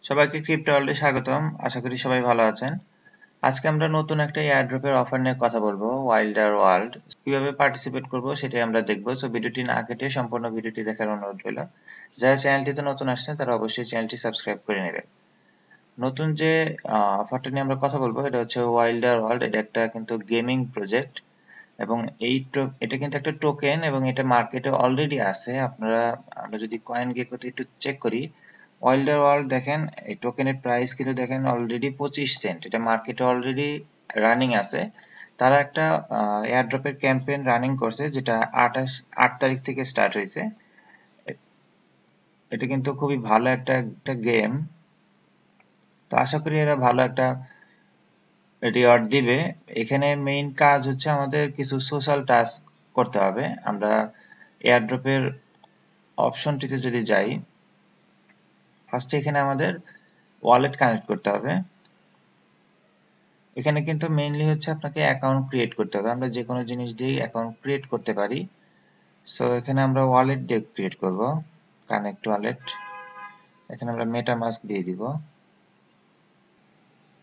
সবাইকে ক্রিপ্টো ওয়ার্ল্ডে স্বাগতম। আশা করি সবাই ভালো আছেন। আজকে আমরা নতুন একটা এয়ারড্রপের অফার নিয়ে কথা বলবো, ওয়াইল্ডার ওয়ার্ল্ড। কিভাবে পার্টিসিপেট করব সেটাই আমরা দেখবো। সো ভিডিওটি না কেটে সম্পূর্ণ ভিডিওটি দেখার অনুরোধ রইল। যারা চ্যানেলটিতে নতুন আসছেন তারা অবশ্যই চ্যানেলটি সাবস্ক্রাইব করে নেবেন। নতুন যে অফারটা নিয়ে আমরা কথা বলবো এটা হচ্ছে ওয়াইল্ডার ওয়ার্ল্ড। এটা একটা কিন্তু গেমিং প্রজেক্ট এবং এটা কিন্তু একটা টোকেন এবং এটা মার্কেটে অলরেডি আছে। আমরা যদি কয়েন গেকোতে একটু চেক করি, ওয়াইল্ডার ওয়ার্ল্ড দেখেন এই টোকেনের প্রাইস কিন্তু দেখেন অলরেডি 25 সেন্ট। এটা মার্কেটে অলরেডি রানিং আছে। তারা একটা এয়ারড্রপের ক্যাম্পেইন রানিং করছে যেটা 8 তারিখ থেকে স্টার্ট হয়েছে। এটা কিন্তু খুবই ভালো একটা গেম। তো আশা করি এরা ভালো একটা রিওয়ার্ড দিবে। এখানে মেইন কাজ হচ্ছে আমাদের কিছু সোশ্যাল টাস্ক করতে হবে। আমরা এয়ারড্রপের অপশনটিতে যদি যাই, ফার্স্টে এখানে আমাদের ওয়ালেট কানেক্ট করতে হবে। এখানে কিন্তু মেইনলি হচ্ছে আপনাকে অ্যাকাউন্ট ক্রিয়েট করতে হবে। আমরা যে কোনো জিনিস দিয়েই অ্যাকাউন্ট ক্রিয়েট করতে পারি। সো এখানে আমরা ওয়ালেট দিয়ে ক্রিয়েট করব, কানেক্ট ওয়ালেট। এখানে আমরা মেটামাস্ক দিয়ে দিব।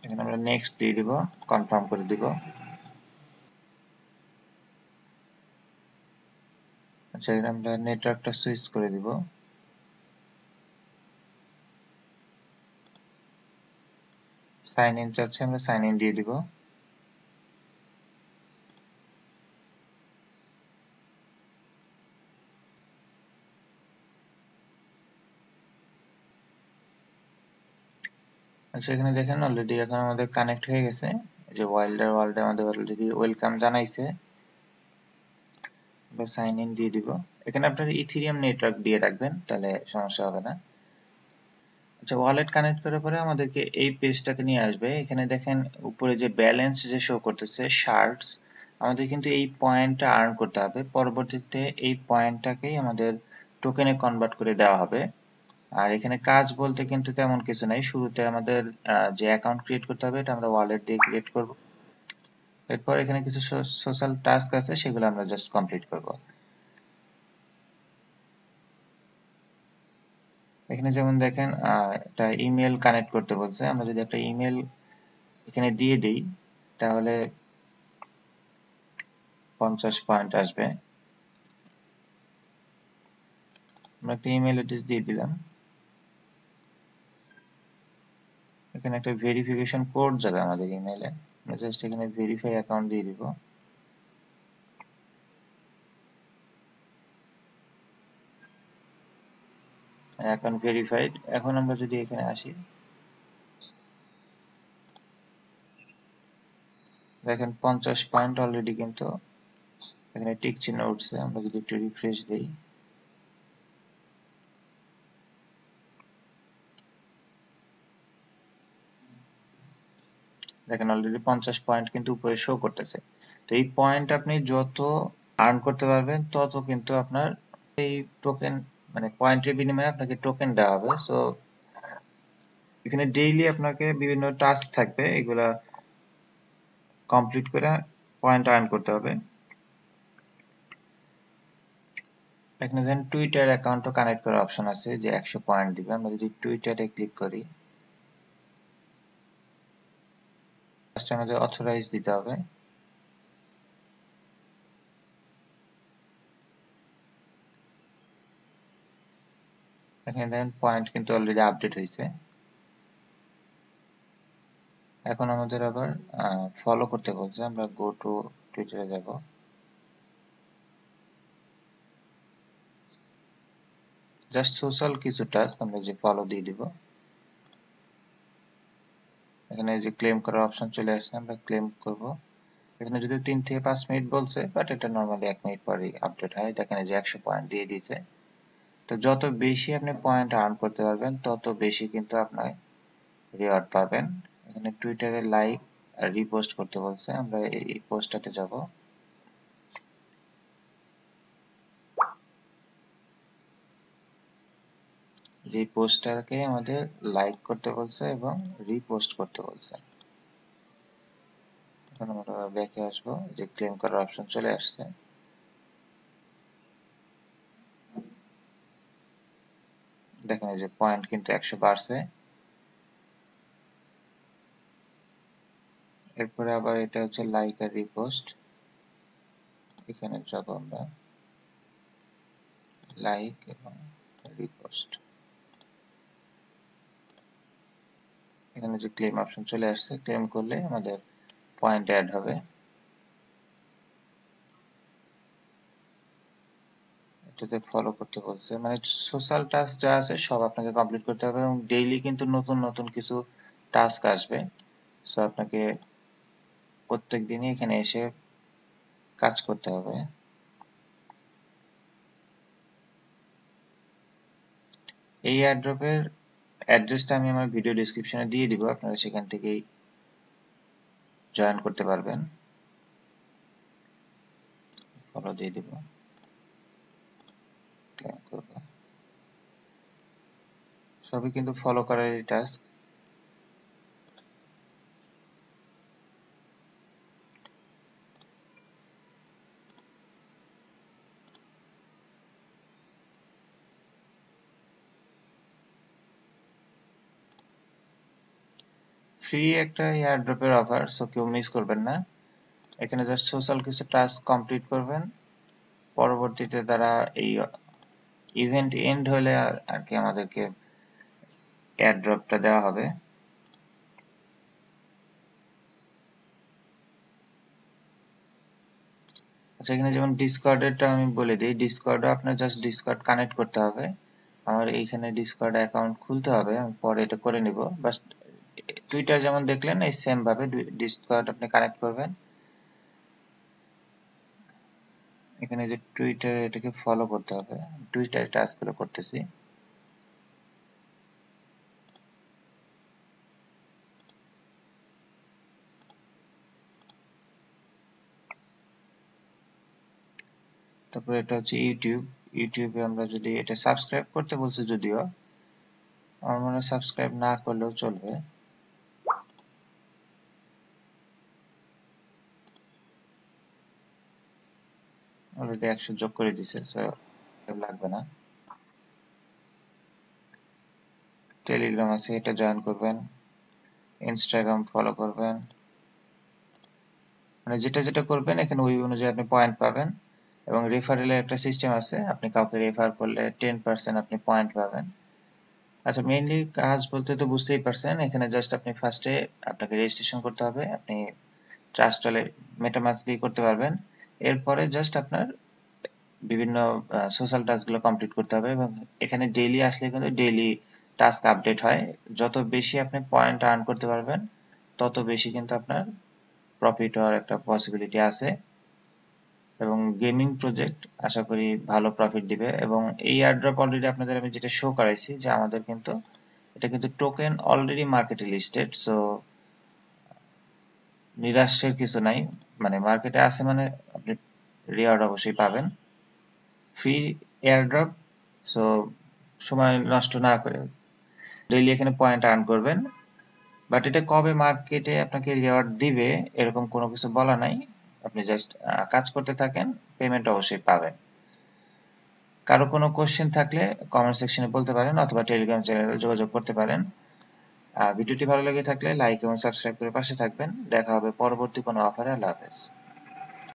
এখানে আমরা নেক্সট দিয়ে দিব, কনফার্ম করে দিব। আচ্ছা, এখানে আমরা নেটওয়ার্কটা সুইচ করে দিব। সাইন ইন চাচ্ছে, আমরা সাইন ইন দিয়ে দিব। আচ্ছা, এখানে দেখেন অলরেডি এখন আমাদের কানেক্ট হয়ে গেছে। এই যে ওয়াইল্ডার ওয়ার্ল্ড আমাদের অলরেডি ওয়েলকাম জানাইছে। আমরা সাইন ইন দিয়ে দিব। এখানে আপনার ইথেরিয়াম নেটওয়ার্ক দিয়ে রাখবেন, তাহলে সমস্যা হবে না। আচ্ছা, ওয়ালেট কানেক্ট করার পরে আমাদেরকে এই পেজটাতে নিয়ে আসবে। এখানে দেখেন উপরে যে ব্যালেন্স যে শো করতেছে শার্টস, আমাদের কিন্তু এই পয়েন্টটা আর্ন করতে হবে। পরবর্তীতে এই পয়েন্টটাকেই আমাদের টোকেনে কনভার্ট করে দেওয়া হবে। আর এখানে কাজ বলতে কিন্তু তেমন কিছু নাই। শুরুতে আমাদের যে অ্যাকাউন্ট ক্রিয়েট করতে হবে এটা আমরা ওয়ালেট দিয়ে ক্রিয়েট করব। এরপর এখানে কিছু সোশ্যাল টাস্ক আছে, সেগুলো আমরা জাস্ট কমপ্লিট করব। এখানে যেমন দেখেন একটা ইমেল কানেক্ট করতে বলছে। আমরা যদি একটা ইমেল এখানে দিয়ে দেই তাহলে 50 পয়েন্ট আসবে। আমরা একটা ইমেল অ্যাড্রেস দিয়ে দিলাম। এখানে একটা ভেরিফিকেশন কোড যাবে আমাদের ইমেলে। আমরা জাস্ট এখানে ভেরিফাই অ্যাকাউন্ট দিয়ে দিব। Account verified. এখন আমরা যদি এখানে আসি, দেখেন 50 পয়েন্ট অলরেডি কিন্তু এখানে টিক চিহ্ন উঠছে। আমরা যদি একটু রিফ্রেশ দেই, দেখেন অলরেডি 50 পয়েন্ট কিন্তু উপরে শো করতেছে। তো এই পয়েন্ট আপনি যত আর্ন করতে পারবেন তত কিন্তু আপনার এই টোকেন, মানে পয়েন্টের বিনিময়ে আপনাকে টোকেন দেওয়া হবে। সো এখানে ডেইলি আপনাকে বিভিন্ন টাস্ক থাকবে, এগুলা কমপ্লিট করে পয়েন্ট আর্ন করতে হবে। এখানে দেখেন টুইটার অ্যাকাউন্টও কানেক্ট করার অপশন আছে, যে 100 পয়েন্ট দিবে। আমরা যদি টুইটারে ক্লিক করি, ফার্স্ট আমাদের অথরাইজ দিতে হবে। এখানে দেখেন পয়েন্ট কিন্তু অলরেডি আপডেট হয়েছে। এখন আমাদের আবার ফলো করতে বলছে। আমরা গো টু টুইটারে যাব। জাস্ট সোশ্যাল কিছু টাস্ক আমরা যে ফলো দিয়ে দিব। এখানে যে ক্লেম করার অপশন চলে আসছে, আমরা ক্লেম করব। এখানে যদি 3 থেকে 5 মিনিট বলছে, বাট এটা নর্মালি 1 মিনিট পরেই আপডেট হয়। দেখেন যে 100 পয়েন্ট দিয়ে দিয়েছে। তো যত বেশি আপনি পয়েন্ট আর্ন করতে পারবেন তত বেশি কিন্তু আপনার রিওয়ার্ড পাবেন। এখানে টুইটারে লাইক আর রিপোস্ট করতে বলছে। আমরা এই পোস্টটাতে যাব। যে পোস্টটাকে আমাদের লাইক করতে বলছে এবং রিপোস্ট করতে বলছে। এখন আমরা ব্যাকে আসবো, যে ক্লেম করার অপশন চলে আসছে। দেখেন যে পয়েন্ট কিন্তু 100 বাড়ছে। এরপরে আবার এটা হচ্ছে লাইক আর রিপোস্ট, এখানে যাব আমরা লাইক এবং রিপোস্ট। এখানে যে ক্লেম অপশন চলে আসছে, ক্লেম করলে আমাদের পয়েন্ট অ্যাড হবে। এটাতে ফলো করতে বলছে, মানে সোশ্যাল টাস্ক যা আছে সব আপনাকে কমপ্লিট করতে হবে এবং ডেইলি কিন্তু নতুন নতুন কিছু টাস্ক আসবে। সো আপনাকে প্রত্যেক দিনই এখানে এসে কাজ করতে হবে। এই এয়ারড্রপের অ্যাড্রেসটা আমি আমার ভিডিও ডেসক্রিপশনে দিয়ে দিব, আপনারা সেখান থেকেই জয়েন করতে পারবেন। ফলো দিয়ে দিব, ক্লেম করব। সবই কিন্তু ফলো করারই টাস্ক। ফ্রি একটা এয়ারড্রপের অফার, সো কেউ মিস করবেন না। এখানে জাস্ট সোশ্যাল কিছু টাস্ক কমপ্লিট করবেন, পরবর্তীতে তারা এই ইভেন্ট এন্ড হলে আর কি আমাদেরকে এয়ারড্রপটা দেওয়া হবে। আচ্ছা, এখানে যেমন ডিসকর্ডেরটা আমি বলে দিই, ডিসকর্ডে আপনার জাস্ট ডিসকর্ড কানেক্ট করতে হবে। আমার এইখানে ডিসকর্ড অ্যাকাউন্ট খুলতে হবে, আমি পরে এটা করে নিব। বাস টুইটার যেমন দেখলেন এই সেম ভাবে ডিসকর্ড আপনি কানেক্ট করবেন। এখানে যে টুইটার, এটাকে ফলো করতে হবে, টুইটারে টাস্কগুলো করতেছি। তারপরে এটা হচ্ছে ইউটিউব। ইউটিউবে আমরা যদি এটা সাবস্ক্রাইব করতে বলছে, যদিও আমার মনে হয় সাবস্ক্রাইব না করলেও চলবে। অলরেডি 100 যোগ করে দিছে, সো লাগবে না। টেলিগ্রাম আছে, এটা জয়েন করবেন। ইনস্টাগ্রাম ফলো করবেন, মানে যেটা যেটা করবেন এখানে ওই অনুযায়ী আপনি পয়েন্ট পাবেন। এবং রেফারেলের একটা সিস্টেম আছে, আপনি কাউকে রেফার করলে 10% আপনি পয়েন্ট পাবেন। আচ্ছা, মেইনলি কাজ বলতে তো বুঝতেই পারছেন, এখানে জাস্ট আপনি ফার্স্টে আপনাকে রেজিস্ট্রেশন করতে হবে। আপনি ট্রাস্ট ওয়ালেট মেটামাস্ক দিয়ে করতে পারবেন। এরপরে জাস্ট আপনার বিভিন্ন সোশ্যাল টাস্কগুলো কমপ্লিট করতে হবে এবং এখানে ডেইলি আসলে কিন্তু ডেইলি টাস্ক আপডেট হয়। যত বেশি আপনি পয়েন্ট আর্ন করতে পারবেন তত বেশি কিন্তু আপনার প্রফিট হওয়ার একটা পসিবিলিটি আছে। এবং গেমিং প্রজেক্ট আশা করি ভালো প্রফিট দিবে। এবং এই এয়ারড্রপ অলরেডি আপনাদের আমি যেটা শো করাইছি, যে আমাদের কিন্তু এটা কিন্তু টোকেন অলরেডি মার্কেটে লিস্টেড, সো নিরাশের কিছু নাই। মানে মার্কেটে আছে মানে আপনি রিওয়ার্ড অবশ্যই পাবেন। ফ্রি এয়ারড্রপ, সো সময় নষ্ট না করে ডেইলি এখানে পয়েন্ট আর্ন করবেন। বাট এটা কবে মার্কেটে আপনাকে রিওয়ার্ড দিবে এরকম কোনো কিছু বলা নাই। আপনি জাস্ট কাজ করতে থাকেন, পেমেন্ট অবশ্যই পাবেন। কারো কোনো কোশ্চেন থাকলে কমেন্ট সেকশনে বলতে পারেন অথবা টেলিগ্রাম চ্যানেলে যোগাযোগ করতে পারেন। ভিডিওটি ভালো লেগে থাকলে লাইক এবং সাবস্ক্রাইব করে পাশে থাকবেন। দেখা হবে পরবর্তী কোনো অফারে। আল্লাহ হাফেজ।